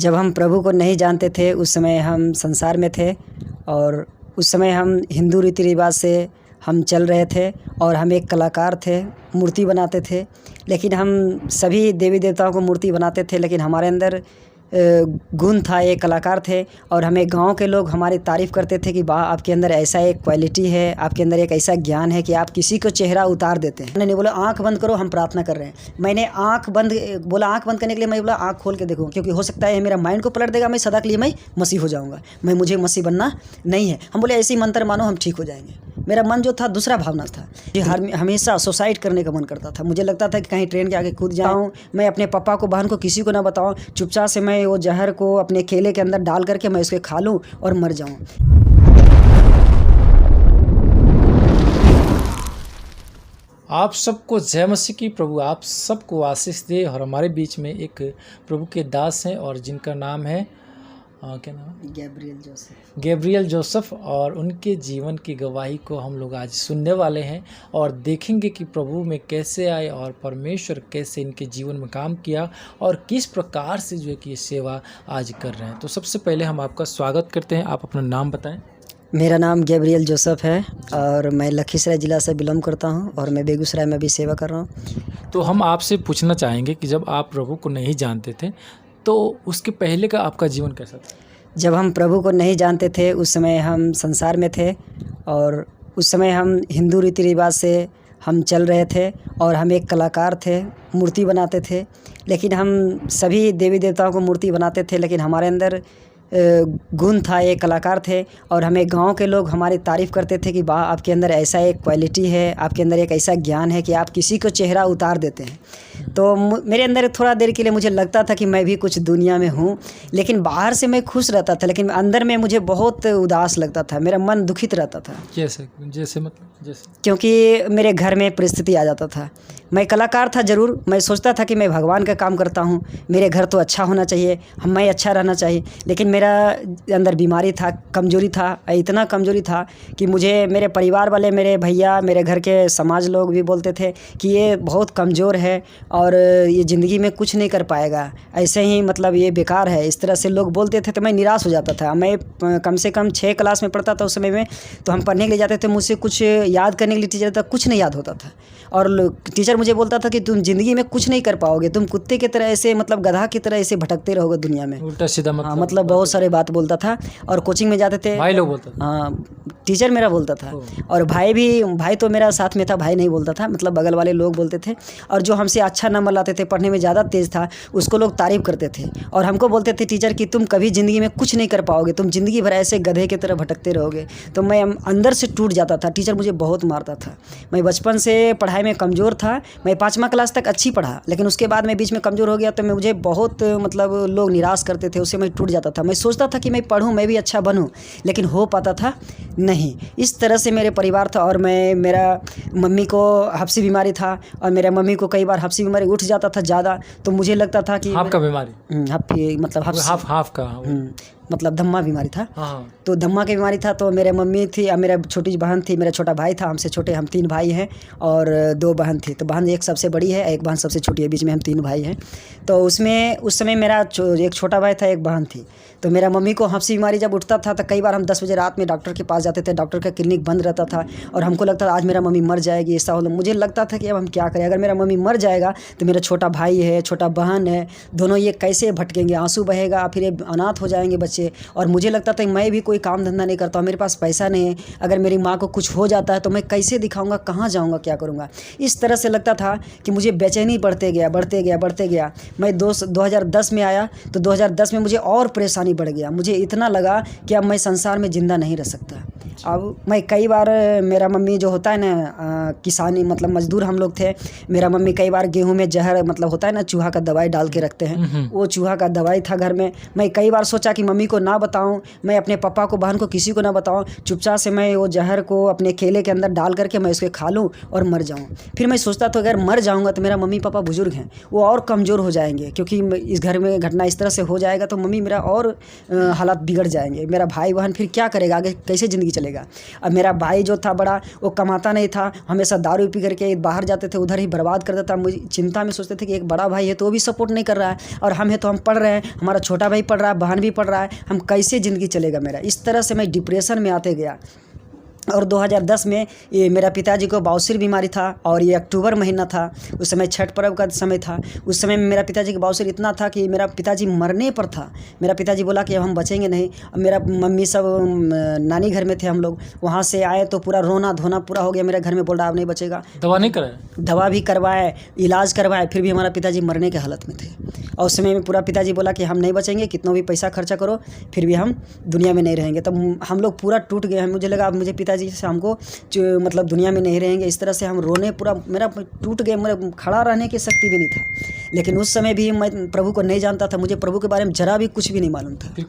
जब हम प्रभु को नहीं जानते थे उस समय हम संसार में थे और उस समय हम हिंदू रीति रिवाज से हम चल रहे थे और हम एक कलाकार थे, मूर्ति बनाते थे। लेकिन हम सभी देवी देवताओं को मूर्ति बनाते थे, लेकिन हमारे अंदर गुण था, एक कलाकार थे और हमें गांव के लोग हमारी तारीफ़ करते थे कि वाह आपके अंदर ऐसा एक क्वालिटी है, आपके अंदर एक ऐसा ज्ञान है कि आप किसी को चेहरा उतार देते हैं। मैंने बोला आंख बंद करो, हम प्रार्थना कर रहे हैं। मैंने आंख बंद करने के लिए मैं बोला आंख खोल के देखो, क्योंकि हो सकता है मेरा माइंड को पलट देगा, मैं सदा के लिए मैं मसीह हो जाऊँगा, मुझे मसीह बनना नहीं है। हम बोले ऐसे ही मंत्र मानो हम ठीक हो जाएंगे। मेरा मन जो था दूसरा भावना था, ये हमेशा सुसाइड करने का मन करता था। मुझे लगता था कि कहीं ट्रेन के आगे कूद जाऊँ, मैं अपने पापा को बहन को किसी को ना बताऊँ, चुपचाप से मैं वो जहर को अपने केले के अंदर डाल करके मैं उसके खा लूँ और मर जाऊँ। आप सबको जय मसीह की। प्रभु आप सबको आशीष दे। और हमारे बीच में एक प्रभु के दास हैं और जिनका नाम है क्या नाम है? Gabriel Joseph. और उनके जीवन की गवाही को हम लोग आज सुनने वाले हैं और देखेंगे कि प्रभु में कैसे आए और परमेश्वर कैसे इनके जीवन में काम किया और किस प्रकार से जो है कि ये सेवा आज कर रहे हैं। तो सबसे पहले हम आपका स्वागत करते हैं। आप अपना नाम बताएं। मेरा नाम गैब्रियल जोसेफ है और मैं लखीसराय ज़िला से बिलोंग करता हूं और मैं बेगूसराय में भी सेवा कर रहा हूं। तो हम आपसे पूछना चाहेंगे कि जब आप प्रभु को नहीं जानते थे तो उसके पहले का आपका जीवन कैसा था? जब हम प्रभु को नहीं जानते थे उस समय हम संसार में थे और उस समय हम हिंदू रीति रिवाज से हम चल रहे थे और हम एक कलाकार थे, मूर्ति बनाते थे। लेकिन हम सभी देवी देवताओं को मूर्ति बनाते थे, लेकिन हमारे अंदर गुण था, एक कलाकार थे और हमें गांव के लोग हमारी तारीफ़ करते थे कि वाह आपके अंदर ऐसा एक क्वालिटी है, आपके अंदर एक ऐसा ज्ञान है कि आप किसी को चेहरा उतार देते हैं। तो मेरे अंदर थोड़ा देर के लिए मुझे लगता था कि मैं भी कुछ दुनिया में हूँ, लेकिन बाहर से मैं खुश रहता था, लेकिन अंदर में मुझे बहुत उदास लगता था, मेरा मन दुखित रहता था। जैसे क्योंकि मेरे घर में परिस्थिति आ जाता था। मैं कलाकार था ज़रूर, मैं सोचता था कि मैं भगवान का काम करता हूँ, मेरे घर तो अच्छा होना चाहिए, मैं अच्छा रहना चाहिए, लेकिन मेरा अंदर बीमारी था, कमज़ोरी था, इतना कमज़ोरी था कि मुझे मेरे परिवार वाले, मेरे भैया, मेरे घर के समाज लोग भी बोलते थे कि ये बहुत कमज़ोर है और ये ज़िंदगी में कुछ नहीं कर पाएगा, ऐसे ही मतलब ये बेकार है, इस तरह से लोग बोलते थे। तो मैं निराश हो जाता था। मैं कम से कम 6 क्लास में पढ़ता था उस समय में, तो हम पढ़ने के लिए जाते थे, मुझसे कुछ याद करने के लिए टीचर था, कुछ नहीं याद होता था और टीचर मुझे बोलता था कि तुम ज़िंदगी में कुछ नहीं कर पाओगे, तुम कुत्ते की तरह ऐसे मतलब गधा की तरह ऐसे भटकते रहोगे दुनिया में, उल्टा सीधा मतलब बहुत सारे बात बोलता था। और कोचिंग में जाते थे, भाई लोग बोलता था, हाँ टीचर मेरा बोलता था और भाई तो मेरा साथ में था, भाई नहीं बोलता था, मतलब बगल वाले लोग बोलते थे। और जो हमसे अच्छा नंबर लाते थे, पढ़ने में ज़्यादा तेज़ था, उसको लोग तारीफ़ करते थे और हमको बोलते थे टीचर कि तुम कभी ज़िंदगी में कुछ नहीं कर पाओगे, तुम ज़िंदगी भर ऐसे गधे की तरह भटकते रहोगे। तो मैं अंदर से टूट जाता था, टीचर मुझे बहुत मारता था। मैं बचपन से पढ़ाई में कमज़ोर था, मैं 5वां क्लास तक अच्छी पढ़ा, लेकिन उसके बाद मैं बीच में कमज़ोर हो गया, तो मुझे बहुत मतलब लोग निराश करते थे, उससे मैं टूट जाता था। मैं सोचता था कि मैं पढ़ूँ, मैं भी अच्छा बनूँ, लेकिन हो पाता था नहीं। इस तरह से मेरे परिवार था और मेरा मम्मी को हफ्सी बीमारी था और मेरा मम्मी को कई बार हफ्सी बीमारी उठ जाता था ज़्यादा, तो मुझे लगता था कि आपका बीमारी मतलब हाफ का मतलब धम्मा बीमारी था। हाँ। तो धम्मा की बीमारी था, तो मेरे मम्मी थी और मेरा छोटी बहन थी, मेरा छोटा भाई था, हमसे छोटे, हम 3 भाई हैं और 2 बहन थी। तो बहन एक सबसे बड़ी है, एक बहन सबसे छोटी है, बीच में हम 3 भाई हैं। तो उसमें उस समय मेरा एक छोटा भाई था, एक बहन थी। तो मेरा मम्मी को हफ्सी बीमारी जब उठता था तो कई बार हम 10 बजे रात में डॉक्टर के पास जाते थे, डॉक्टर का क्लिनिक बंद रहता था और हमको लगता था आज मेरा मम्मी मर जाएगी, ऐसा हो। मुझे लगता था कि अब हम क्या करें, अगर मेरा मम्मी मर जाएगा तो मेरा छोटा भाई है, छोटा बहन है, दोनों ये कैसे भटकेंगे, आंसू बहेगा, फिर ये अनाथ हो जाएंगे बच्चे। और मुझे लगता था मैं भी कोई काम धंधा नहीं करता हूँ, मेरे पास पैसा नहीं है, अगर मेरी माँ को कुछ हो जाता है तो मैं कैसे दिखाऊंगा, कहाँ जाऊँगा, क्या करूँगा। इस तरह से लगता था कि मुझे बेचैनी बढ़ते गया। मैं 2010 में आया तो 2010 में मुझे और परेशानी बढ़ गया। मुझे इतना लगा कि अब मैं संसार में ज़िंदा नहीं रह सकता। अब मैं कई बार, मेरा मम्मी जो होता है ना, किसानी मतलब मजदूर हम लोग थे, मेरा मम्मी कई बार गेहूं में जहर मतलब होता है ना, चूहा का दवाई डाल के रखते हैं, वो चूहा का दवाई था घर में। मैं कई बार सोचा कि मम्मी को ना बताऊं, मैं अपने पापा को, बहन को, किसी को ना बताऊं, चुपचाप से मैं वो जहर को अपने केले के अंदर डाल करके मैं उसके खा लूँ और मर जाऊँ। फिर मैं सोचता तो अगर मर जाऊँगा तो मेरा मम्मी पापा बुजुर्ग हैं, वो और कमज़ोर हो जाएंगे, क्योंकि इस घर में घटना इस तरह से हो जाएगा तो मम्मी मेरा और हालात बिगड़ जाएंगे, मेरा भाई बहन फिर क्या करेगा, आगे कैसे ज़िंदगी चलेगा। चलेगा। अब मेरा भाई जो था बड़ा, वो कमाता नहीं था, हमेशा दारू पी करके बाहर जाते थे, उधर ही बर्बाद कर देता। मुझे चिंता में सोचते थे कि एक बड़ा भाई है तो वो भी सपोर्ट नहीं कर रहा है, और हम है तो हम पढ़ रहे हैं, हमारा छोटा भाई पढ़ रहा है, बहन भी पढ़ रहा है, हम कैसे ज़िंदगी चलेगा मेरा। इस तरह से मैं डिप्रेशन में आते गया। और 2010 में ये मेरा पिताजी को बवासीर बीमारी था, और ये अक्टूबर महीना था, उस समय छठ पर्व का समय था। उस समय मेरा पिताजी का बवासीर इतना था कि मेरा पिताजी मरने पर था। मेरा पिताजी बोला कि अब हम बचेंगे नहीं। अब मेरा मम्मी सब नानी घर में थे हम लोग, वहाँ से आए तो पूरा रोना धोना पूरा हो गया मेरे घर में, बोल रहा अब नहीं बचेगा। दवा नहीं कराए? दवा भी करवाए, इलाज करवाए, फिर भी हमारा पिताजी मरने के हालत में थे। और उस समय में पूरा पिताजी बोला कि हम नहीं बचेंगे, कितना भी पैसा खर्चा करो फिर भी हम दुनिया में नहीं रहेंगे। तब हम लोग पूरा टूट गए। मुझे लगा अब मुझे पिताजी से हमको मतलब दुनिया में नहीं रहेंगे। इस तरह से हम रोने, पूरा मेरा टूट गए, मेरा खड़ा रहने की शक्ति भी नहीं था। लेकिन उस समय भी मैं प्रभु को नहीं जानता था, मुझे प्रभु के बारे में जरा भी कुछ भी नहीं मालूम था। फिर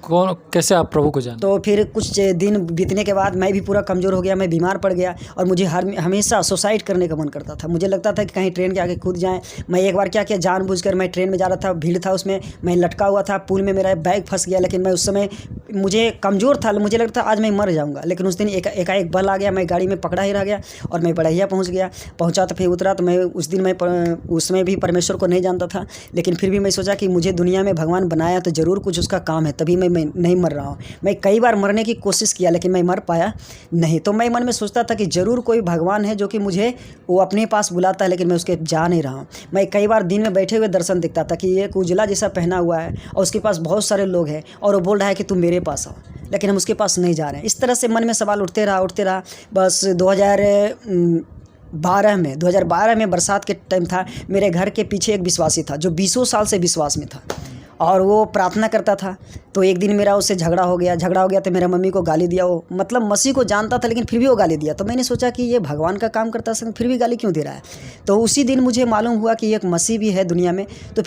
कैसे आप प्रभु को जाने? तो फिर कुछ दिन बीतने के बाद मैं भी पूरा कमज़ोर हो गया, मैं बीमार पड़ गया, और मुझे हमेशा सुसाइड करने का मन करता था। मुझे लगता था कि कहीं ट्रेन के आगे कूद जाए। मैं एक बार क्या किया, जानबूझकर मैं ट्रेन में जा रहा था, भीड़ था उसमें, मैं लटका हुआ था, पुल में मेरा बैग फंस गया। लेकिन मैं उस समय मुझे कमज़ोर था, मुझे लगता था आज मैं मर जाऊँगा। लेकिन उस दिन एकाएक बल आ गया, मैं गाड़ी में पकड़ा ही रह गया, और मैं बड़हिया पहुँचा तो फिर उतरा। तो मैं उस दिन उसमें भी परमेश्वर को नहीं जानता था, लेकिन फिर भी मैं सोचा कि मुझे दुनिया में भगवान बनाया तो ज़रूर कुछ उसका काम है, तभी मैं नहीं मर रहा हूँ। मैं कई बार मरने की कोशिश किया, लेकिन मैं मर पाया नहीं। तो मैं मन में सोचता था कि ज़रूर कोई भगवान है जो कि मुझे वो अपने पास बुलाता है, लेकिन मैं उसके जा नहीं रहा हूँ। मैं कई बार दिन में बैठे हुए दर्शन दिखता था कि एक उजला जैसा पहना हुआ है, और उसके पास बहुत सारे लोग हैं, और वो बोल रहा है कि तुम मेरे पास आओ, लेकिन हम उसके पास नहीं जा रहे हैं। इस तरह से मन में सवाल उठते रहा। बस 2012 में बरसात के टाइम था। मेरे घर के पीछे एक विश्वासी था जो 20 साल से विश्वास में था, और वो प्रार्थना करता था। तो एक दिन मेरा उससे झगड़ा हो गया तो मेरा मम्मी को गाली दिया। वो मतलब मसीह को जानता था, लेकिन फिर भी वो गाली दिया। तो मैंने सोचा कि ये भगवान का काम करता है, फिर भी गाली क्यों दे रहा है। तो उसी दिन मुझे मालूम हुआ कि एक मसीह भी है दुनिया में। तो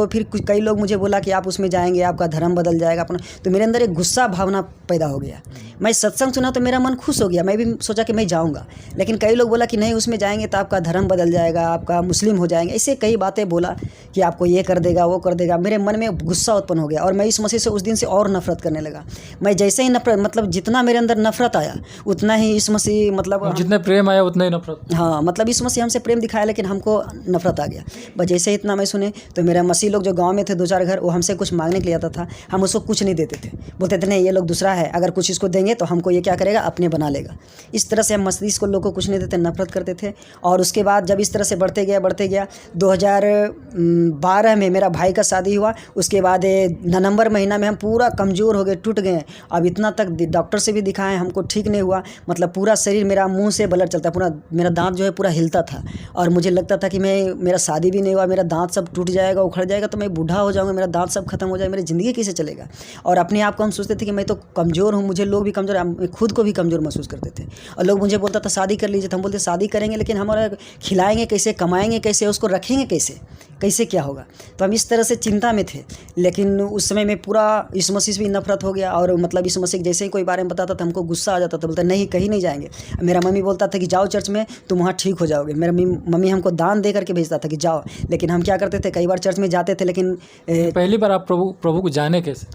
फिर कई लोग मुझे बोला कि आप उसमें जाएंगे, आपका धर्म बदल जाएगा अपना। तो मेरे अंदर एक गुस्सा भावना पैदा हो गया। मैं सत्संग सुना तो मेरा मन खुश हो गया, मैं भी सोचा कि मैं जाऊँगा। लेकिन कई लोग बोला कि नहीं, उसमें जाएंगे तो आपका धर्म बदल जाएगा, आपका मुस्लिम हो जाएंगे। ऐसे कई बातें बोला कि आपको ये कर देगा, वो कर देगा। मेरे मन में गुस्सा उत्पन्न हो गया, और मैं इस मसीह से उस दिन से और नफरत करने लगा। मैं जैसे ही नफरत, मतलब जितना मेरे अंदर नफरत आया उतना ही इस मसीह, मतलब जितना प्रेम आया उतना ही नफरत। हाँ, मतलब इस मसीह हमसे प्रेम दिखाया, लेकिन हमको नफरत आ गया। बस जैसे ही इतना मैं सुने तो मेरा मसीह लोग जो गांव में थे 2-4 घर, वो हमसे कुछ मांगने के लिए आता था। हम उसको कुछ नहीं देते थे, बोलते थे नहीं ये लोग दूसरा है, अगर कुछ इसको देंगे तो हमको ये क्या करेगा, अपने बना लेगा। इस तरह से हम मसीह को लोग को कुछ नहीं देते, नफरत करते थे। और उसके बाद जब इस तरह से बढ़ते गया 2012 में मेरा भाई का शादी हुआ। उसके बाद नवंबर महीना में हम पूरा कमज़ोर हो गए, टूट गए। अब इतना तक डॉक्टर से भी दिखाएं, हमको ठीक नहीं हुआ। मतलब पूरा शरीर, मेरा मुंह से ब्लड चलता, पूरा मेरा दांत जो है पूरा हिलता था, और मुझे लगता था कि मेरा शादी भी नहीं हुआ, मेरा दांत सब टूट जाएगा, उखड़ जाएगा, तो मैं बूढ़ा हो जाऊँगा, मेरा दांत सब खत्म हो जाएगा, मेरी ज़िंदगी कैसे चलेगा। और अपने आप को हम सोचते थे कि मैं तो कमज़ोर हूँ, मुझे लोग भी कमज़ोर, खुद को भी कमज़ोर महसूस करते थे। और लोग मुझे बोलता था शादी कर लीजिए, तो हम बोलते शादी करेंगे, लेकिन हमारा खिलाएंगे कैसे, कमाएंगे कैसे, उसको रखेंगे कैसे क्या होगा। तो हम इस तरह से चिंता में थे। लेकिन उस समय में पूरा इस मसीह से भी नफरत हो गया, और मतलब इस मसीह जैसे ही कोई बारे में बताता था हमको गुस्सा आ जाता था, बोलता नहीं कहीं नहीं जाएंगे। मेरा मम्मी बोलता था कि जाओ चर्च में, तुम वहाँ ठीक हो जाओगे। मेरा मम्मी हमको दान दे करके भेजता था कि जाओ, लेकिन हम क्या करते थे, कई बार चर्च में जाते थे, लेकिन पहली बार आप प्रभु को जाने कैसे?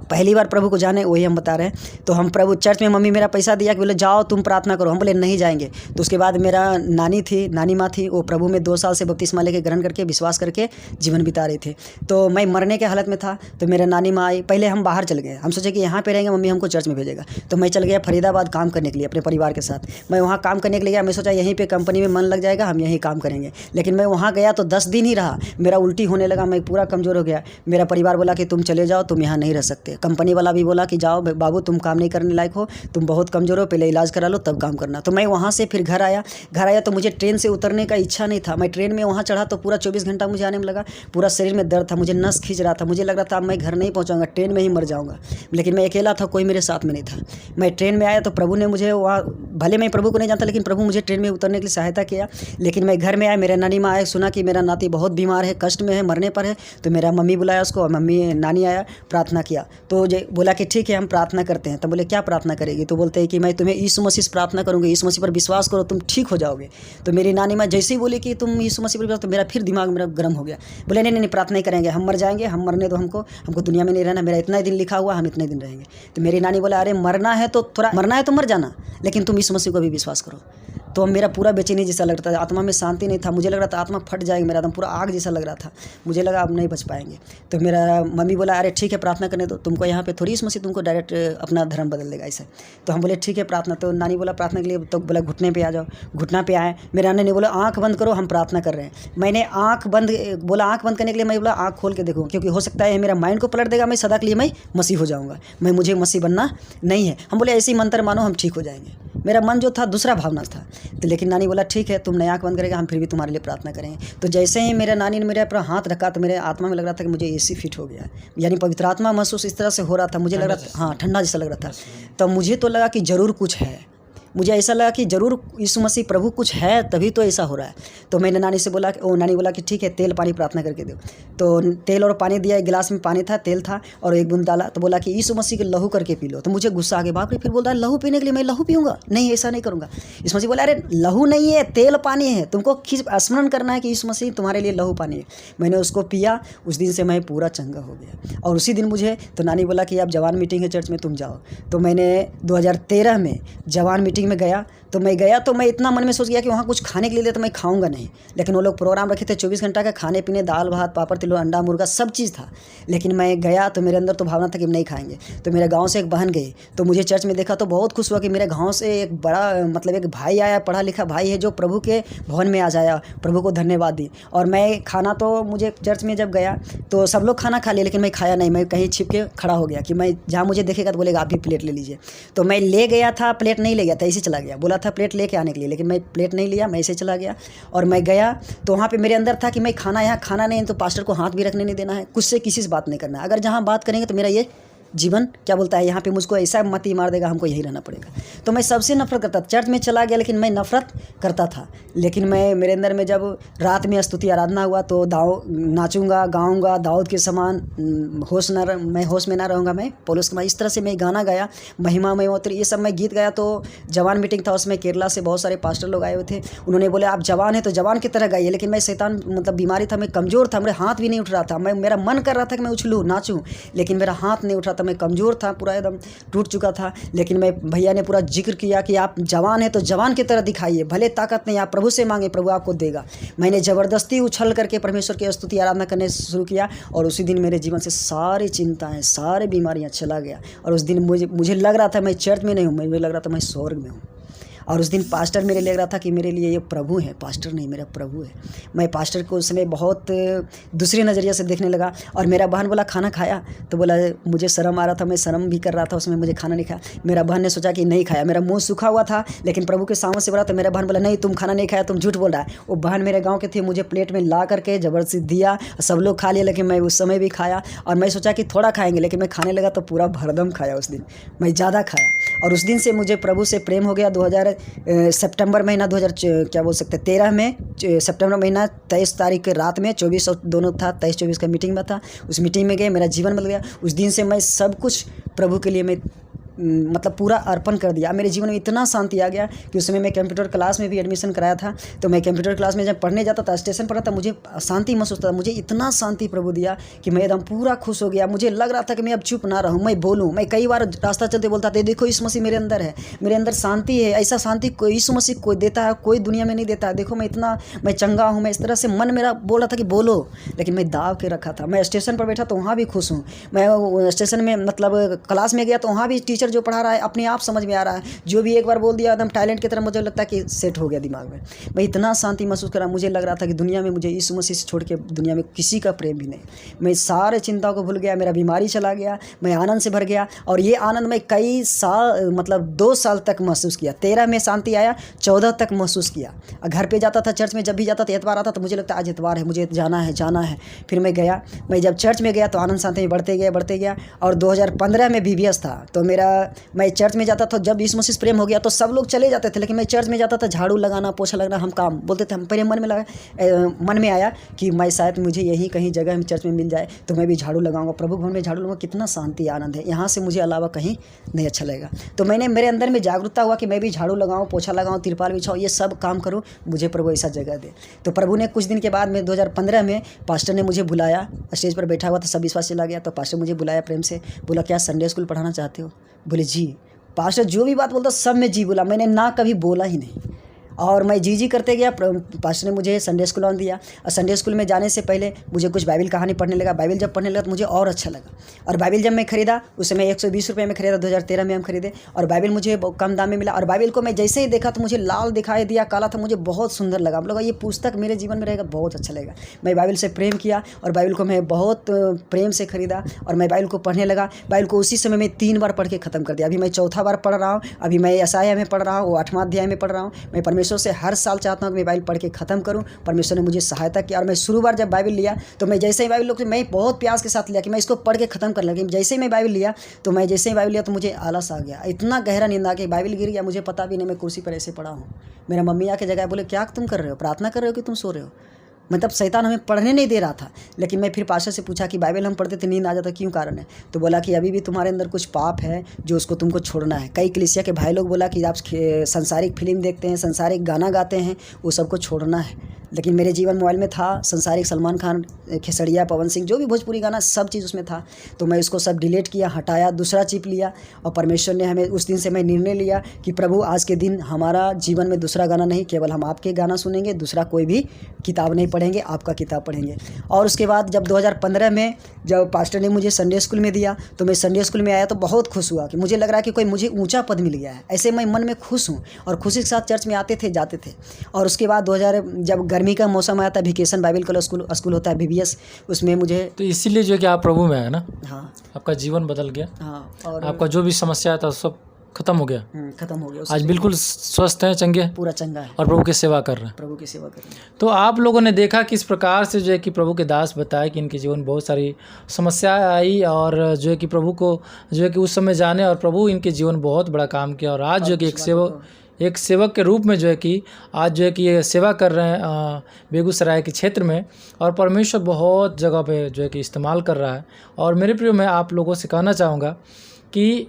पहली बार प्रभु को जाने वही हम बता रहे हैं। तो हम प्रभु चर्च में, मम्मी मेरा पैसा दिया कि बोले जाओ तुम प्रार्थना करो, हम बोले नहीं जाएंगे। तो उसके बाद मेरा नानी माँ थी, वो प्रभु में 2 साल से बपतिस्मा लेके ग्रहण करके विश्वास करके जीवन बिता रही थी। तो मैं मरने के हालत में था, तो मेरा नानी माँ आई। पहले हम बाहर चल गए, हम सोचे कि यहाँ पे रहेंगे, मम्मी हमको चर्च में भेजेगा। तो मैं चल गया फरीदाबाद काम करने के लिए अपने परिवार के साथ। मैं वहाँ काम करने के लिए गया, मैं सोचा यहीं पे कंपनी में मन लग जाएगा, हम यहीं काम करेंगे। लेकिन मैं वहाँ गया तो 10 दिन ही रहा, मेरा उल्टी होने लगा, मैं पूरा कमज़ोर हो गया। मेरा परिवार बोला कि तुम चले जाओ, तुम यहाँ नहीं रह सकते। कंपनी वाला भी बोला कि जाओ बाबू, तुम काम नहीं करने लायक हो, तुम बहुत कमज़ोर हो, पहले इलाज करा लो तब काम करना। तो मैं वहाँ से फिर घर आया तो मुझे ट्रेन से उतरने का इच्छा नहीं था। मैं ट्रेन में वहाँ चढ़ा तो पूरा 24 घंटा मुझे आने में लगा, पूरा शरीर में दर्द था, मुझे नस खींच रहा था, मुझे लग रहा था मैं घर नहीं पहुँचाऊँगा, ट्रेन में ही मर जाऊँगा। लेकिन मैं अकेला था, कोई मेरे साथ में नहीं था। मैं ट्रेन में आया तो प्रभु ने मुझे वहाँ, भले मैं प्रभु को नहीं जानता, लेकिन प्रभु मुझे ट्रेन में उतरने के लिए सहायता किया। लेकिन मैं घर में आया, मेरा नानी माँ आया, सुना कि मेरा नाती बहुत बीमार है, कष्ट में है, मरने पर है। तो मेरा मम्मी बुलाया उसको, और नानी आया, प्रार्थना किया। तो बोला कि ठीक है हम प्रार्थना करते हैं। तो बोले क्या प्रार्थना करेगी? तो बोलते हैं कि मैं तुम्हें यीशु मसीह से प्रार्थना करूँगी, यीशु मसीह पर विश्वास करो, तुम ठीक हो जाओगे। तो मेरी नानी माँ जैसे ही बोली कि तुम यीशु मसीह पर विश्वास, तो मेरा फिर दिमाग मेरा गर्म हो गया। बोले नहीं प्रार्थना ही करेंगे, हम मर जाएंगे जाएंगे, हम मरने दो हमको दुनिया में नहीं रहना, मेरा इतना ही दिन लिखा हुआ, हम इतने दिन रहेंगे। तो मेरी नानी बोला अरे मरना है तो मर जाना, लेकिन तुम यीशु मसीह को भी विश्वास करो। तो मेरा पूरा बेचैनी जैसा लग रहा था, आत्मा में शांति नहीं था, मुझे लग रहा था आत्मा फट जाएगी मेरा, एकदम पूरा आग जैसा लग रहा था, मुझे लगा अब नहीं बच पाएंगे। तो मेरा मम्मी बोला अरे ठीक है प्रार्थना करने दो, तुमको यहाँ पे थोड़ी यीशु मसीह तुमको डायरेक्ट अपना धर्म बदल देगा ऐसे। तो हम बोले ठीक है प्रार्थना। तो नानी बोला प्रार्थना के लिए, तो बोला घुटने पे आ जाओ, घुटना पे आए। मेरे नानी ने बोला आँख बंद करो, हम प्रार्थना कर रहे हैं। मैंने आँख बंद करने के लिए मैं बोला आँख खोल के देखूँ, क्योंकि हो सकता है मेरा माइंड को पलट देगा, मैं सदा के लिए मैं मसीह हो जाऊँगा, मुझे मसीह बनना नहीं है। हम बोले ऐसे ही मंत्र मानो, हम ठीक हो जाएंगे। मेरा मन जो था दूसरा भावना था। तो लेकिन नानी बोला ठीक है तुम नया आँख बंद करेगा, हम फिर भी तुम्हारे लिए प्रार्थना करेंगे। तो जैसे ही मेरे नानी ने मेरे ऊपर हाथ रखा तो मेरे आत्मा में लग रहा था कि मुझे एसी फिट हो गया, यानी पवित्र आत्मा महसूस इस तरह से हो रहा था, मुझे लग रहा था हाँ ठंडा जैसा लग रहा था। तो मुझे तो लगा कि ज़रूर कुछ है, मुझे ऐसा लगा कि ज़रूर यीशु मसीह प्रभु कुछ है, तभी तो ऐसा हो रहा है। तो मैंने नानी से बोला, नानी बोला कि ठीक है तेल पानी प्रार्थना करके दो। तो तेल और पानी दिया, एक गिलास में पानी था, तेल था और एक बूंद डाला। तो बोला कि यीशु मसीह के लहू करके पी लो। तो मुझे गुस्सा आ गया, बाप रे, फिर बोल रहा है लहू पीने के लिए, मैं लहू पीऊँगा? नहीं, ऐसा नहीं करूँगा। यीशु मसीह बोला अरे लहू नहीं है, तेल पानी है, तुमको स्मरण करना है कि यीशु मसीह तुम्हारे लिए लहू पानी है। मैंने उसको पिया, उस दिन से मैं पूरा चंगा हो गया। और उसी दिन मुझे तो नानी बोला कि अब जवान मीटिंग है चर्च में, तुम जाओ। तो मैंने 2013 में जवान मीटिंग में गया। तो मैं इतना मन में सोच गया कि वहाँ कुछ खाने के लिए तो मैं खाऊंगा नहीं, लेकिन वो लोग प्रोग्राम रखे थे 24 घंटा का, खाने पीने, दाल भात पापड़ तिलो अंडा मुर्गा सब चीज़ था। लेकिन मैं गया तो मेरे अंदर तो भावना था कि नहीं खाएंगे। तो मेरे गांव से एक बहन गई, तो मुझे चर्च में देखा तो बहुत खुश हुआ कि मेरे गांव से एक बड़ा मतलब एक भाई आया, पढ़ा लिखा भाई है, जो प्रभु के भवन में आ जाया, प्रभु को धन्यवाद दी। और मैं खाना तो मुझे चर्च में जब गया तो सब लोग खाना खा लिया, लेकिन मैं खाया नहीं, मैं कहीं छिप के खड़ा हो गया कि मैं जहाँ मुझे देखेगा तो बोलेगा आप भी प्लेट ले लीजिए। तो मैं ले गया था, प्लेट नहीं ले गया था, ऐसे चला गया, बोला था प्लेट लेके आने के लिए, लेकिन मैं प्लेट नहीं लिया, मैं ऐसे चला गया। और मैं गया तो वहाँ पे मेरे अंदर था कि मैं यहाँ खाना नहीं, तो पास्टर को हाथ भी रखने नहीं देना है, कुछ से किसी से बात नहीं करना है, अगर जहाँ बात करेंगे तो मेरा ये जीवन क्या बोलता है यहाँ पे मुझको ऐसा मती मार देगा, हमको यही रहना पड़ेगा। तो मैं सबसे नफरत करता था, चर्च में चला गया लेकिन मैं नफरत करता था। लेकिन मैं मेरे अंदर में जब रात में स्तुति आराधना हुआ तो नाचूंगा गाऊंगा दाऊद के समान, मैं होश में ना रहूँगा, मैं पौलुस के, इस तरह से मैं गाना गाया, महिमा में उतर, ये सब मैं गीत गाया। तो जवान मीटिंग था, उसमें केरला से बहुत सारे पास्टर लोग आए हुए थे। उन्होंने बोले आप जवान हैं तो जवान की तरह गाइए, लेकिन मैं शैतान मतलब बीमारी था, मैं कमज़ोर था, मेरे हाथ भी नहीं उठ रहा था। मेरा मन कर रहा था कि मैं उछलूँ नाचूँ, लेकिन मेरा हाथ नहीं उठ रहा था, मैं कमज़ोर था, पूरा एकदम टूट चुका था। लेकिन मैं भैया ने पूरा जिक्र किया कि आप जवान हैं तो जवान की तरह दिखाइए, भले ताकत नहीं, आप प्रभु से मांगे, प्रभु आपको देगा। मैंने ज़बरदस्ती उछल करके परमेश्वर की स्तुति आराधना करने शुरू किया और उसी दिन मेरे जीवन से सारी चिंताएं, सारी बीमारियां चला गया। और उस दिन मुझे लग रहा था मैं चर्च में नहीं हूँ, मुझे लग रहा था मैं स्वर्ग में हूँ। और उस दिन पास्टर मेरे लग रहा था कि मेरे लिए ये प्रभु है, पास्टर नहीं, मेरा प्रभु है। मैं पास्टर को उस समय बहुत दूसरे नज़रिए से देखने लगा। और मेरा बहन बोला खाना खाया, तो बोला मुझे शर्म आ रहा था, मैं शर्म भी कर रहा था उसमें, मुझे खाना नहीं खाया। मेरा बहन ने सोचा कि नहीं खाया, मेरा मुंह सूखा हुआ था, लेकिन प्रभु के सामने से बोला, तो मेरा बहन बोला नहीं तुम खाना नहीं खाया, तुम झूठ बोल रहा है। वो बहन मेरे गाँव के थे, मुझे प्लेट में ला करके ज़बरदस्ती दिया, सब लोग खा लिया, लेकिन मैं उस समय भी खाया। और मैं सोचा कि थोड़ा खाएंगे, लेकिन मैं खाने लगा तो पूरा भरदम खाया, उस दिन मैं ज़्यादा खाया। और उस दिन से मुझे प्रभु से प्रेम हो गया। 2000 सितंबर महीना 2013 में सितंबर महीना 23 तारीख के रात में 24 दोनों था, 23-24 का मीटिंग में था। उस मीटिंग में गए, मेरा जीवन बदल गया। उस दिन से मैं सब कुछ प्रभु के लिए मैं मतलब पूरा अर्पण कर दिया। मेरे जीवन में इतना शांति आ गया कि उस समय मैं कंप्यूटर क्लास में भी एडमिशन कराया था। तो मैं कंप्यूटर क्लास में जब पढ़ने जाता था, स्टेशन पर था, मुझे शांति महसूस होता था। मुझे इतना शांति प्रभु दिया कि मैं एकदम पूरा खुश हो गया। मुझे लग रहा था कि मैं अब चुप ना रहूँ, मैं बोलूँ। मैं कई बार रास्ता चलते बोलता था देखो यीशु मसीह मेरे अंदर है, मेरे अंदर शांति है। ऐसा शांति कोई यीशु मसीह कोई देता है, कोई दुनिया में नहीं देता है। देखो मैं चंगा हूँ। मैं इस तरह से मन मेरा बोल रहा था कि बोलो, लेकिन मैं दाव के रखा था। मैं स्टेशन पर बैठा तो वहाँ भी खुश हूँ। मैं स्टेशन में मतलब क्लास में गया तो वहाँ भी टीचर जो पढ़ा रहा है अपने आप समझ में आ रहा है। जो भी एक बार बोल दिया एकदम टैलेंट की तरह, मुझे लगता है कि सेट हो गया दिमाग में। मैं इतना शांति महसूस करा, मुझे लग रहा था कि दुनिया में मुझे यीशु मसीह से छोड़ के दुनिया में किसी का प्रेम भी नहीं। मैं सारे चिंताओं को भूल गया, मेरा बीमारी चला गया, मैं आनंद से भर गया। और ये आनंद मैं कई साल मतलब 2 साल तक महसूस किया। 13 में शांति आया, 14 तक महसूस किया। घर पे जाता था, चर्च में जब भी जाता था, एतवार आता तो मुझे लगता आज एतवार है, मुझे जाना है। फिर मैं गया, मैं जब चर्च में गया तो आनंद शांति में बढ़ते गया। और 2015 में VBS था, तो मेरा मैं चर्च में जाता था, जब यीशु मसीह से प्रेम हो गया तो सब लोग चले जाते थे, लेकिन मैं चर्च में जाता था, झाड़ू लगाना, पोछा लगाना, हम काम बोलते थे। हम पहले मन में आया कि मैं शायद मुझे यही कहीं जगह चर्च में मिल जाए तो मैं भी झाड़ू लगाऊंगा, प्रभु भवन में झाड़ू लगाऊंगा, कितना शांति आनंद है, यहाँ से मुझे अलावा कहीं नहीं अच्छा लगेगा। तो मेरे अंदर में जागरूकता हुआ कि मैं भी झाड़ू लगाऊँ, पोछा लगाऊँ, तिरपाल बिछाऊँ, ये सब काम करूँ, मुझे प्रभु ऐसा जगह दे। तो प्रभु ने कुछ दिन के बाद में 2015 में पास्टर ने मुझे बुलाया, स्टेज पर बैठा हुआ था, सब विश्वास चला गया, तो पास्टर मुझे बुलाया प्रेम से, बोला क्या संडे स्कूल पढ़ाना चाहते हो? बोले जी। पास्टर जो भी बात बोलता सब में जी बोला, मैंने ना कभी बोला ही नहीं, और मैं जी करते गया। पास्टर ने मुझे संडे स्कूल ऑन दिया, और संडे स्कूल में जाने से पहले मुझे कुछ बाइबल कहानी पढ़ने लगा। बाइबल जब पढ़ने लगा तो मुझे और अच्छा लगा, और बाइबल जब मैं खरीदा उस समय 120 रुपये में खरीदा, 2013 में हम खरीदे, और बाइबल मुझे कम दाम में मिला। और बाइबल को मैं जैसे ही देखा तो मुझे लाल दिखाई दिया, काला था, मुझे बहुत सुंदर लगा। मतलब ये पुस्तक मेरे जीवन में रहेगा, बहुत अच्छा लगेगा। मैं बाइबल से प्रेम किया, और बाइबल को मैं बहुत प्रेम से खरीदा, और मैं बाइबल को पढ़ने लगा। बाइबल को उसी समय मैं 3 बार पढ़ के ख़त्म कर दिया। अभी मैं 4था बार पढ़ रहा हूँ, अभी मैं यशायाह में पढ़ रहा हूँ, वो 8वां अध्याय में पढ़ रहा हूँ। मैं परमेश्वर से हर साल चाहता हूँ कि मैं बाइबल पढ़ के ख़त्म करूँ। परमेश्वर ने मुझे सहायता किया, और मैं शुरू बार जब बाइबल लिया तो मैं जैसे ही बाइबल मैं बहुत प्यास के साथ लिया कि मैं इसको पढ़ के ख़त्म कर लगी। जैसे ही मैं बाइबल लिया तो मुझे आलस आ गया, इतना गहरा नींद आ गई, बाइबल गिर गया, मुझे पता भी नहीं, मैं कुर्सी पर ऐसे पड़ा हूँ। मेरा मम्मी आके जगह बोले क्या तुम कर रहे हो, प्रार्थना कर रहे हो कि तुम सो रहे हो? मतलब शैतान हमें पढ़ने नहीं दे रहा था। लेकिन मैं फिर पास्टर से पूछा कि बाइबल हम पढ़ते थे, नींद आ जाता, क्यों कारण है? तो बोला कि अभी भी तुम्हारे अंदर कुछ पाप है जो उसको तुमको छोड़ना है। कई कलीसिया के भाई लोग बोला कि आप संसारिक फिल्म देखते हैं, संसारिक गाना गाते हैं, वो सबको छोड़ना है। लेकिन मेरे जीवन मोबाइल में था संसारिक सलमान खान, खेसड़िया, पवन सिंह, जो भी भोजपुरी गाना, सब चीज़ उसमें था। तो मैं उसको सब डिलीट किया, हटाया, दूसरा चिप लिया, और परमेश्वर ने हमें उस दिन से मैं निर्णय लिया कि प्रभु आज के दिन हमारा जीवन में दूसरा गाना नहीं, केवल हम आपके गाना सुनेंगे, दूसरा कोई भी किताब नहीं पढ़ेंगे, आपका किताब पढ़ेंगे। और उसके बाद जब 2015 में जब पास्टर ने मुझे संडे स्कूल में दिया तो मैं संडे स्कूल में आया तो बहुत खुश हुआ कि मुझे लग रहा है कि कोई मुझे ऊंचा पद मिल गया है। ऐसे मैं मन में खुश हूँ, और खुशी के साथ चर्च में आते थे, जाते थे। और उसके बाद 2000 जब गर्मी का मौसम आया था, वेकेशन बाइबल कॉलेज स्कूल होता है VBS, उसमें मुझे, तो इसीलिए जो है कि आप प्रभु में आए ना। हाँ, आपका जीवन बदल गया। हाँ, और आपका जो भी समस्या था सब खत्म हो गया, खत्म हो गया। आज बिल्कुल स्वस्थ हैं, चंगे, पूरा चंगा है, और प्रभु की सेवा कर रहे हैं। प्रभु की सेवा कर रहे हैं। तो आप लोगों ने देखा किस प्रकार से जो है कि प्रभु के दास बताए कि इनके जीवन बहुत सारी समस्याएं आई, और जो है कि प्रभु को जो है कि उस समय जाने, और प्रभु इनके जीवन बहुत बड़ा काम किया, और आज जो है कि एक सेवक के रूप में जो है कि आज जो है कि ये सेवा कर रहे हैं बेगूसराय के क्षेत्र में, और परमेश्वर बहुत जगह पे जो है कि इस्तेमाल कर रहा है। और मेरे प्रिय, मैं आप लोगों से कहना चाहूँगा कि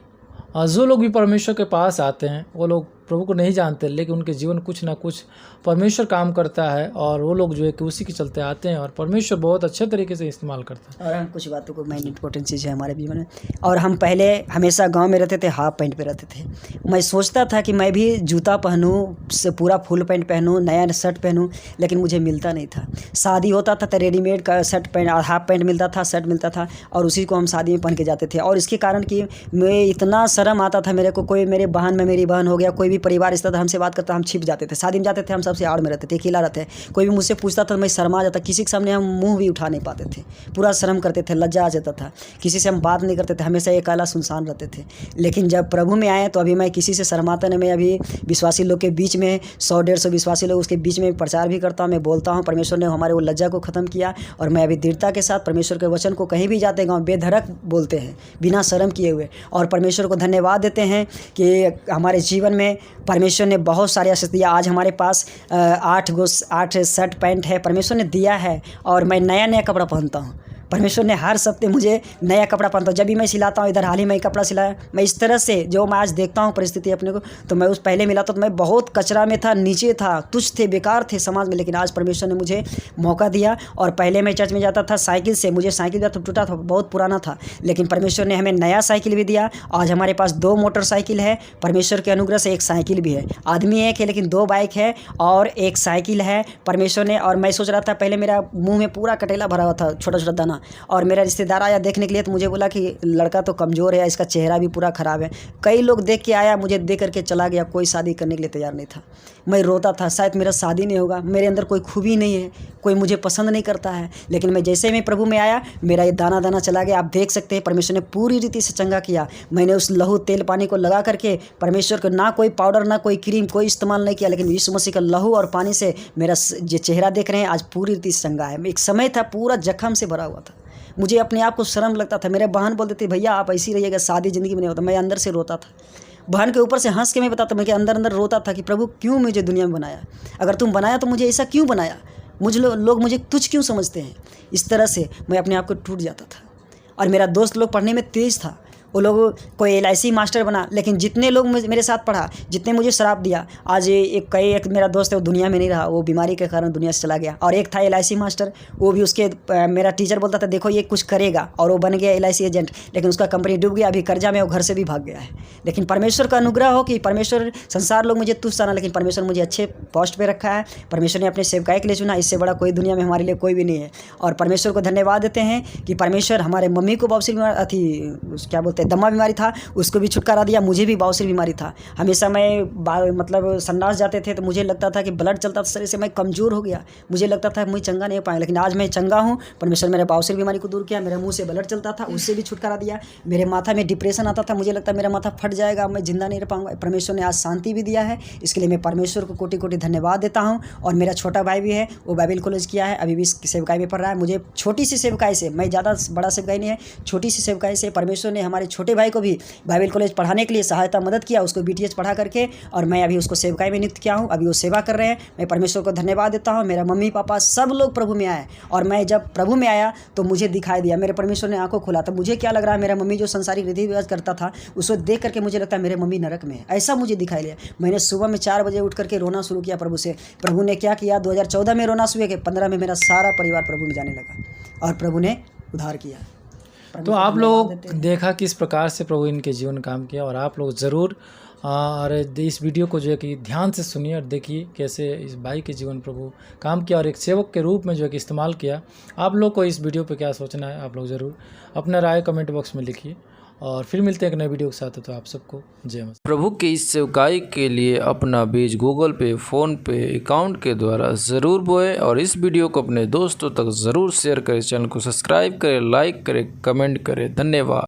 जो लोग भी परमेश्वर के पास आते हैं वो लोग प्रभु को नहीं जानते, लेकिन उनके जीवन कुछ ना कुछ परमेश्वर काम करता है, और वो लोग जो है कि उसी के चलते आते हैं, और परमेश्वर बहुत अच्छे तरीके से इस्तेमाल करता है। और हम कुछ बातों को मेन इंपॉर्टेंट चीज़ है हमारे जीवन में। और हम पहले हमेशा गांव में रहते थे, हाफ पैंट पे रहते थे। मैं सोचता था कि मैं भी जूता पहनूँ, से पूरा फुल पैंट पहनूँ, नया शर्ट पहनूँ, लेकिन मुझे मिलता नहीं था। शादी होता था तो रेडीमेड का शर्ट पैंट, हाफ पैंट मिलता था, शर्ट मिलता था, और उसी को हम शादी में पहन के जाते थे। और इसके कारण कि मैं इतना शर्म आता था मेरे को, कोई मेरे बहन में मेरी बहन हो गया, कोई भी परिवार रिश्ता था हमसे बात करता, हम छिप जाते थे। शादी में जाते थे, हम सबसे आड़ में रहते थे, अकेला रहते। कोई भी मुझसे पूछता था मैं शर्मा जाता, किसी के सामने हम मुंह भी उठा नहीं पाते थे, पूरा शर्म करते थे, लज्जा आ जाता था, किसी से हम बात नहीं करते थे, हमेशा अकेला सुनसान रहते थे। लेकिन जब प्रभु में आए तो अभी मैं किसी से शर्माता नहीं। मैं अभी विश्वासी लोग के बीच में 100-150 विश्वासी लोग उसके बीच में प्रचार भी करता हूँ, मैं बोलता हूँ। परमेश्वर ने हमारे वो लज्जा को ख़त्म किया, और मैं अभी दृढ़ता के साथ परमेश्वर के वचन को कहीं भी जाते गाँव बेधड़क बोलते हैं, बिना शर्म किए हुए। और परमेश्वर को धन्यवाद देते हैं कि हमारे जीवन में परमेश्वर ने बहुत सारी आशीष दिया। आज हमारे पास 8 शर्ट पैंट है, परमेश्वर ने दिया है, और मैं नया नया कपड़ा पहनता हूँ। परमेश्वर ने हर सप्ते मुझे नया कपड़ा पहनता हूँ। जब भी मैं सिलाता हूँ, इधर हाल ही में कपड़ा सिलाया, मैं इस तरह से जो मैं आज देखता हूँ परिस्थिति अपने को, तो मैं उस पहले मिला तो मैं बहुत कचरा में था, नीचे था, तुच्छ थे, बेकार थे समाज में। लेकिन आज परमेश्वर ने मुझे मौका दिया। और पहले मैं चर्च में जाता था साइकिल से, मुझे साइकिल का टूटा था, बहुत पुराना था, लेकिन परमेश्वर ने हमें नया साइकिल भी दिया। आज हमारे पास 2 मोटरसाइकिल है, परमेश्वर के अनुग्रह से 1 साइकिल भी है। आदमी एक है लेकिन 2 बाइक है, और 1 साइकिल है परमेश्वर ने। और मैं सोच रहा था, पहले मेरा मुँह में पूरा कटेला भरा हुआ था, छोटा छोटा दाना, और मेरा रिश्तेदार आया देखने के लिए तो मुझे बोला कि लड़का तो कमज़ोर है, इसका चेहरा भी पूरा ख़राब है। कई लोग देख के आया, मुझे देख करके चला गया, कोई शादी करने के लिए तैयार नहीं था। मैं रोता था, शायद मेरा शादी नहीं होगा, मेरे अंदर कोई खूबी नहीं है, कोई मुझे पसंद नहीं करता है। लेकिन मैं जैसे मैं प्रभु में आया, मेरा ये दाना दाना चला गया। आप देख सकते हैं परमेश्वर ने पूरी रीति से चंगा किया। मैंने उस लहू तेल पानी को लगा करके परमेश्वर को, ना कोई पाउडर ना कोई क्रीम कोई इस्तेमाल नहीं किया, लेकिन यीशु मसीह का लहू और पानी से मेरा जो चेहरा देख रहे हैं आज पूरी रीति से चंगा है। एक समय था पूरा जख्म से भरा हुआ था, मुझे अपने आप को शर्म लगता था। मेरे बहन बोलते थे भैया आप ऐसी रहिएगा, शादी ज़िंदगी में नहीं होता। मैं अंदर से रोता था। बहन के ऊपर से हंस के मैं बताता, मैं अंदर अंदर रोता था कि प्रभु क्यों मुझे दुनिया में बनाया, अगर तुम बनाया तो मुझे ऐसा क्यों बनाया, लोग मुझे तुच्छ क्यों समझते हैं। इस तरह से मैं अपने आप को टूट जाता था। और मेरा दोस्त लोग पढ़ने में तेज़ था, वो लोग कोई LIC मास्टर बना, लेकिन जितने लोग मेरे साथ पढ़ा, जितने मुझे शराब दिया, आज एक मेरा दोस्त है वो दुनिया में नहीं रहा, वो बीमारी के कारण दुनिया से चला गया। और एक था LIC मास्टर, वो भी उसके मेरा टीचर बोलता था देखो ये कुछ करेगा, और वो बन गया LIC एजेंट, लेकिन उसका कंपनी डूब गया, अभी कर्जा में वो घर से भी भाग गया है। लेकिन परमेश्वर का अनुग्रह हो कि परमेश्वर, संसार लोग मुझे तुच्छ जाना, लेकिन परमेश्वर मुझे अच्छे पोस्ट पर रखा है। परमेश्वर ने अपने सेवकाई के लिए चुना, इससे बड़ा कोई दुनिया में हमारे लिए कोई भी नहीं है। और परमेश्वर को धन्यवाद देते हैं कि परमेश्वर हमारे मम्मी को बवासीर क्या बोलते हैं, दमा बीमारी था, उसको भी छुटकारा दिया। मुझे भी बवासीर बीमारी था। हमेशा मैं मतलब संडास जाते थे तो मुझे लगता था कि ब्लड चलता था शरीर से, मैं कमज़ोर हो गया, मुझे लगता था मैं चंगा नहीं हो पाया। लेकिन आज मैं चंगा हूँ। परमेश्वर मेरे बवासीर बीमारी को दूर किया। मेरे मुंह से ब्लड चलता था, उससे भी छुटकारा दिया। मेरे माथा में डिप्रेशन आता था, मुझे लगता मेरा माथा फट जाएगा, मैं जिंदा नहीं रह पाऊंगा। परमेश्वर ने आज शांति भी दिया है, इसके लिए मैं परमेश्वर को कोटि कोटि धन्यवाद देता हूँ। और मेरा छोटा भाई भी है, वो बाइबल कॉलेज किया है, अभी भी सेवकाई में पढ़ रहा है। मुझे छोटी सी सेवकाई से, मैं ज़्यादा बड़ा सेवकाई नहीं है, छोटी सी सेवकाई से परमेश्वर ने हमारे छोटे भाई को भी बाइबल कॉलेज पढ़ाने के लिए सहायता मदद किया, उसको BTH पढ़ा करके, और मैं अभी उसको सेवकाई में नियुक्त किया हूँ। अभी वो सेवा कर रहे हैं। मैं परमेश्वर को धन्यवाद देता हूँ। मेरा मम्मी पापा सब लोग प्रभु में आए, और मैं जब प्रभु में आया तो मुझे दिखाई दिया, मेरे परमेश्वर ने आंखों खोला। तो मुझे क्या लग रहा है, मेरा मम्मी जो संसारिक रीति रिवाज करता था उसको देख करके मुझे लगता है मेरे मम्मी नरक में है, ऐसा मुझे दिखाई दिया। मैंने सुबह में 4 बजे उठ करके रोना शुरू किया प्रभु से। प्रभु ने क्या किया, 2014 में रोना शुरू किया, 15 में मेरा सारा परिवार प्रभु में जाने लगा, और प्रभु ने उद्धार किया। तो आप लोग देखा किस प्रकार से प्रभु इनके जीवन में काम किया, और आप लोग ज़रूर और इस वीडियो को जो है कि ध्यान से सुनिए और देखिए कैसे इस भाई के जीवन प्रभु काम किया और एक सेवक के रूप में जो है कि इस्तेमाल किया। आप लोग को इस वीडियो पे क्या सोचना है, आप लोग ज़रूर अपना राय कमेंट बॉक्स में लिखिए, और फिर मिलते हैं एक नए वीडियो के साथ। तो आप सबको जय मसीह। प्रभु की इस सेवकाई के लिए अपना बीज गूगल पे, फ़ोन पे अकाउंट के द्वारा ज़रूर बोए, और इस वीडियो को अपने दोस्तों तक ज़रूर शेयर करें। चैनल को सब्सक्राइब करें, लाइक करें, कमेंट करें। धन्यवाद।